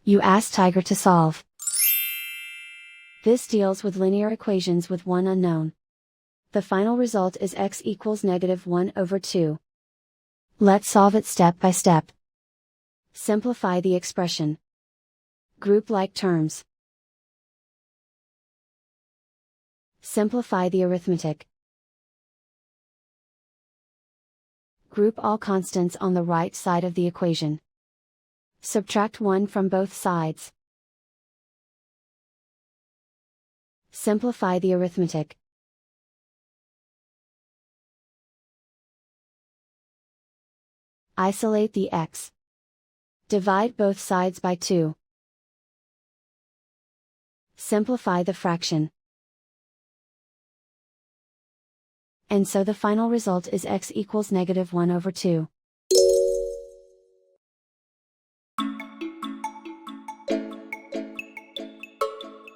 You ask Tiger to solve. This deals with linear equations with one unknown. The final result is x equals -1/2. Let's solve it step by step. Simplify the expression. Group like terms. Simplify the arithmetic. Group all constants on the right side of the equation. Subtract 1 from both sides. Simplify the arithmetic. Isolate the x. Divide both sides by 2. Simplify the fraction. And so the final result is x equals -1/2.